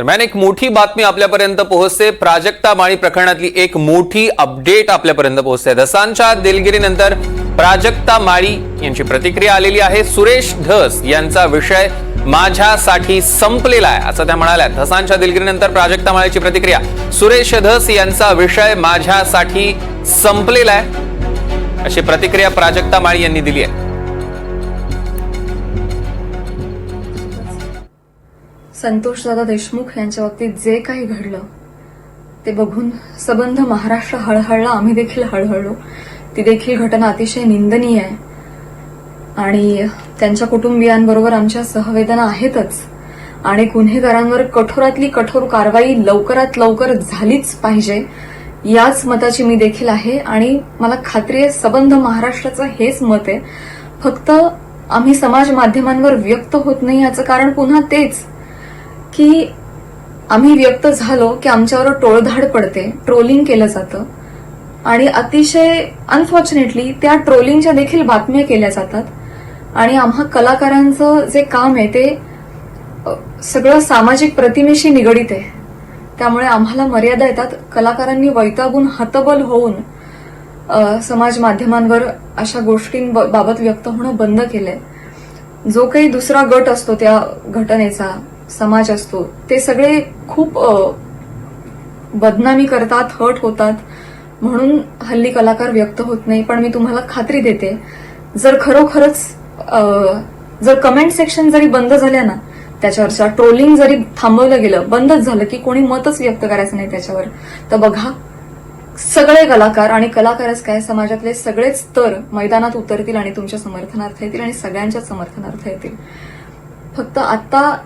दरम्यान एक मोठी बातमी आपल्यापर्यंत पोहोचते। प्राजक्ता माळी प्रकरणातली एक मोठी अपडेट आपल्यापर्यंत पोहोचते। धसांच्या दिलगिरीनंतर प्राजक्ता माळी यांची प्रतिक्रिया आलेली आहे। सुरेश धस यांचा विषय माझ्यासाठी संपलेला आहे असं त्या म्हणाल्या। धसांच्या दिलगिरीनंतर प्राजक्ता माळीची प्रतिक्रिया, सुरेश धस यांचा विषय माझ्यासाठी संपलेला आहे अशी प्रतिक्रिया प्राजक्ता माळी यांनी दिली आहे। संतोषदादा देशमुख यांच्या बाबतीत जे काही घडलं ते बघून सबंध महाराष्ट्र हळहळला, आम्ही देखील हळहळलो। ती देखील घटना अतिशय निंदनीय आहे आणि त्यांच्या कुटुंबियांबरोबर आमच्या सहवेदना आहेतच आणि गुन्हेगारांवर कठोरातली कठोर कारवाई लवकरात लवकर झालीच पाहिजे याच मताची मी देखील आहे आणि मला खात्री आहे सबंध महाराष्ट्राचं हेच मत आहे। फक्त आम्ही समाज माध्यमांवर व्यक्त होत नाही याचं कारण पुन्हा तेच की आम्ही व्यक्त झालो की आमच्यावर टोळधाड पडते, ट्रोलिंग केलं जातं आणि अतिशय अनफॉर्च्युनेटली त्या ट्रोलिंगच्या देखील बातम्या केल्या जातात आणि आम्हा कलाकारांचं जे काम आहे ते सगळं सामाजिक प्रतिमेशी निगडीत आहे। त्यामुळे आम्हाला मर्यादा येतात। कलाकारांनी वैतागून हतबल होऊन समाज माध्यमांवर अशा गोष्टींबाबत व्यक्त होणं बंद केलंय। जो काही दुसरा गट असतो त्या घटनेचा, समाज असतो, ते सगळे खूप बदनामी करतात, हर्ट होतात म्हणून हल्ली कलाकार व्यक्त होत नाही। पण मी तुम्हाला खात्री देते, जर खरोखरच जर कमेंट सेक्शन जरी बंद झाल्या ना, त्याच्यावरच्या ट्रोलिंग जरी थांबवलं गेलं, बंदच झालं की कोणी मतच व्यक्त करायचं नाही त्याच्यावर, तर बघा सगळे कलाकार आणि कलाकारच काय समाजातले सगळेच स्तर मैदानात उतरतील आणि तुमच्या समर्थनार्थ येतील आणि सगळ्यांच्याच समर्थनार्थ येतील। फक्त आता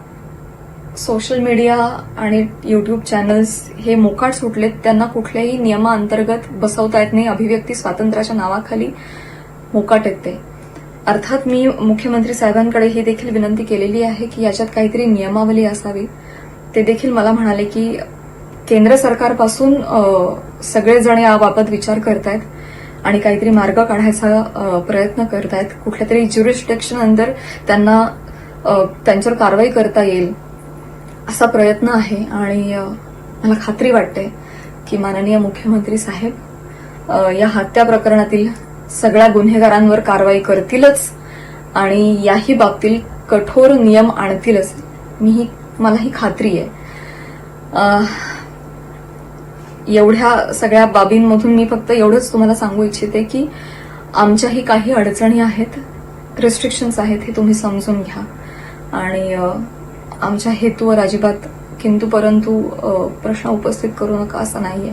सोशल मीडिया आणि युट्यूब चॅनल्स हे मोकाट सुटलेत, त्यांना कुठल्याही नियमाअंतर्गत बसवता येत नाही। अभिव्यक्ती स्वातंत्र्याच्या नावाखाली मोकाट येत ते। अर्थात मी मुख्यमंत्री साहेबांकडे ही देखील विनंती केलेली आहे की याच्यात काहीतरी नियमावली असावी। ते देखील मला म्हणाले की केंद्र सरकारपासून सगळेजण याबाबत विचार करतायत आणि काहीतरी मार्ग काढायचा प्रयत्न करतायत। कुठल्या तरी ज्युरिस्डिक्शन अंडर त्यांना त्यांच्यावर कारवाई करता येईल असा प्रयत्न आहे आणि मला खात्री वाटते की माननीय मुख्यमंत्री साहेब या हत्या प्रकरणातील सगळ्या गुन्हेगारांवर कारवाई करतीलच आणि याही बाबतीत कठोर नियम आणतीलच। मला ही खात्री आहे। एवढ्या सगळ्या बाबींमधून मी फक्त एवढंच तुम्हाला सांगू इच्छिते की आमच्याही काही अडचणी आहेत, रिस्ट्रिक्शन्स आहेत, हे तुम्ही समजून घ्या आणि आमच्या हेतूवर अजिबात किंतु परंतु प्रश्न उपस्थित करू नका असं नाहीये।